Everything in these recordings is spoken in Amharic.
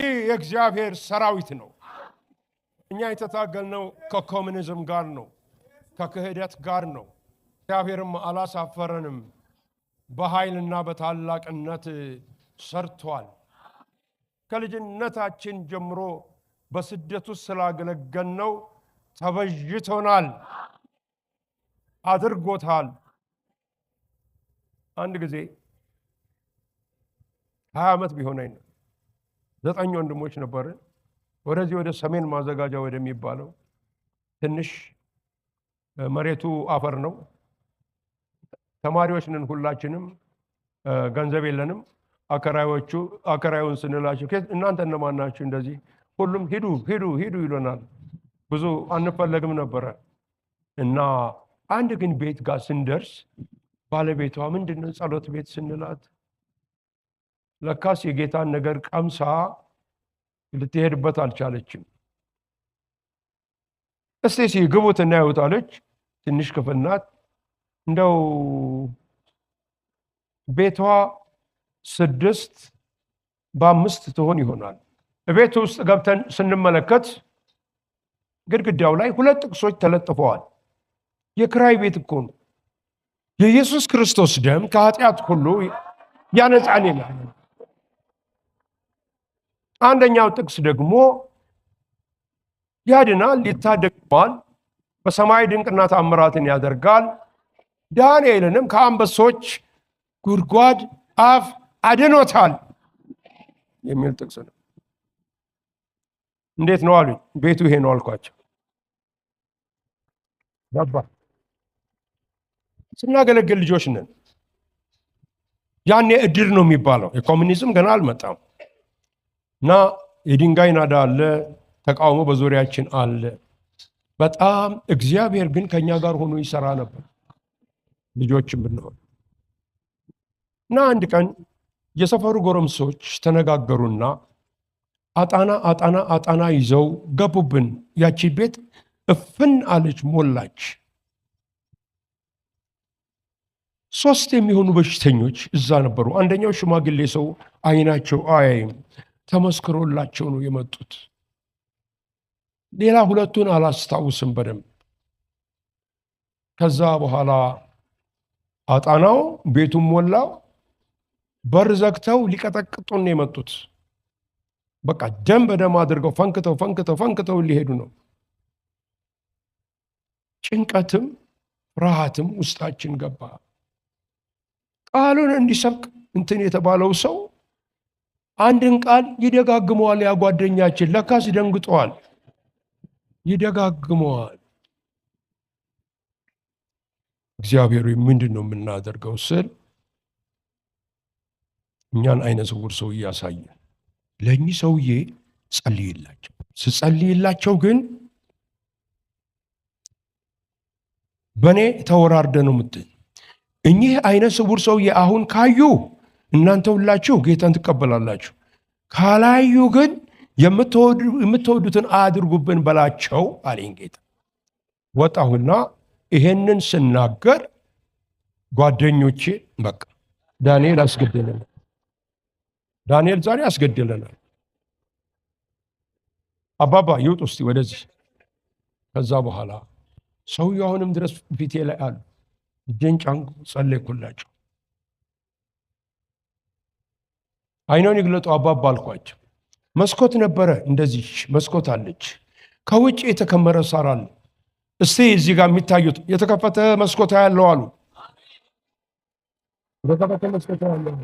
የእግዚአብሔር ሰራዊት ነው። እኛ የተታገልነው ከኮሙኒዝም ጋር ነው፣ ከክህደት ጋር ነው። እግዚአብሔርም አላሳፈረንም። በኃይልና በታላቅነት ሰርቷል። ከልጅነታችን ጀምሮ በስደቱ ስላገለገልነው ተበጅቶናል፣ አድርጎታል። አንድ ጊዜ 20 ዓመት ቢሆነኝ 9 ወንድሞች ነበርን። ወደዚህ ወደ ሰሜን ማዘጋጃ ወደሚባለው ትንሽ መሬቱ አፈር ነው። ተማሪዎች ነን ሁላችንም፣ ገንዘብ የለንም። አከራዩን ስንላቸው እናንተ እነማን ናችሁ? እንደዚህ ሁሉም ሂዱ ሂዱ ሂዱ ይሉናል። ብዙ አንፈለግም ነበረ እና አንድ ግን ቤት ጋር ስንደርስ ባለቤቷ ምንድነው ጸሎት ቤት ስንላት ለካስ የጌታን ነገር ቀምሳ ልትሄድበት አልቻለችም። እስቲ ግቡት እናዩት አለች። ትንሽ ክፍል ናት። እንደው ቤቷ 6 በ5 ትሆን ይሆናል። ቤት ውስጥ ገብተን ስንመለከት ግድግዳው ላይ 2 ጥቅሶች ተለጥፈዋል። የክራይ ቤት እኮ ነው። የኢየሱስ ክርስቶስ ደም ከኃጢአት ሁሉ ያነጻን ይላል። አንደኛው ጥቅስ ደግሞ ያድናል፣ ይታደጋል፣ በሰማይ ድንቅና ተአምራትን ያደርጋል፣ ዳንኤልንም ከአንበሶች ጉድጓድ አፍ አድኖታል የሚል ጥቅስ ነው። እንዴት ነው አሉኝ። ቤቱ ይሄ ነው አልኳቸው። ባባ ስናገለግል ልጆች ነን። ያኔ እድር ነው የሚባለው። የኮሙኒዝም ገና አልመጣም እና የድንጋይ ናዳ አለ፣ ተቃውሞ በዙሪያችን አለ። በጣም እግዚአብሔር ግን ከኛ ጋር ሆኖ ይሰራ ነበር ልጆችም ብንሆን እና አንድ ቀን የሰፈሩ ጎረምሶች ተነጋገሩና አጣና ይዘው ገቡብን። ያቺ ቤት እፍን አለች፣ ሞላች። 3 የሚሆኑ በሽተኞች እዛ ነበሩ። አንደኛው ሽማግሌ ሰው አይናቸው አያይም፣ ተመስክሮላቸው ነው የመጡት። ሌላ 2ቱን አላስታውስም በደንብ። ከዛ በኋላ አጣናው ቤቱን ሞላው። በር ዘግተው ሊቀጠቅጡን ነው የመጡት። በቃ ደም በደም አድርገው ፈንክተው ሊሄዱ ነው። ጭንቀትም ፍርሃትም ውስጣችን ገባ። ቃሉን እንዲሰብክ እንትን የተባለው ሰው አንድን ቃል ይደጋግመዋል። ያ ጓደኛችን ለካስ ደንግጧል። ይደጋግመዋል። እግዚአብሔር ምንድን ነው የምናደርገው ስል እኛን አይነ ስውር ሰው እያሳየ ለእኚህ ሰውዬ ጸልይላቸው። ስጸልይላቸው ግን በእኔ ተወራርደ ነው ምትን እኚህ አይነ ስውር ሰውዬ አሁን ካዩ እናንተ ሁላችሁ ጌታን ትቀበላላችሁ፣ ካላዩ ግን የምትወዱትን አድርጉብን በላቸው አለኝ ጌታ። ወጣሁና ይሄንን ስናገር ጓደኞቼ በቃ ዳንኤል አስገደለናል፣ ዳንኤል ዛሬ አስገደለናል፣ አባባ ይውጡ እስቲ ወደዚህ። ከዛ በኋላ ሰውየው አሁንም ድረስ ፊቴ ላይ አሉ። እጄን ጫንኩ፣ ጸለይኩላቸው። አይኖን ይግለጡ አባባ አልኳቸው። መስኮት ነበረ፣ እንደዚህ መስኮት አለች፣ ከውጭ የተከመረ ሳር አለ። እስቲ እዚህ ጋር የሚታዩት የተከፈተ መስኮት ያለው አሉ። የተከፈተ መስኮት ያለው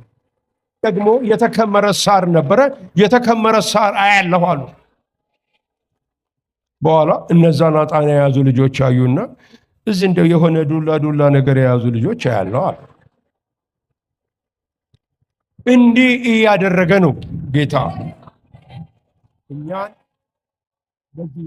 ደግሞ የተከመረ ሳር ነበረ፣ የተከመረ ሳር አያለሁ አሉ። በኋላ እነዛን አጣና የያዙ ልጆች አዩና እዚህ እንደው የሆነ ዱላ ነገር የያዙ ልጆች አያለሁ አሉ። እንዲህ እያደረገ ነው ጌታ እኛን በዚህ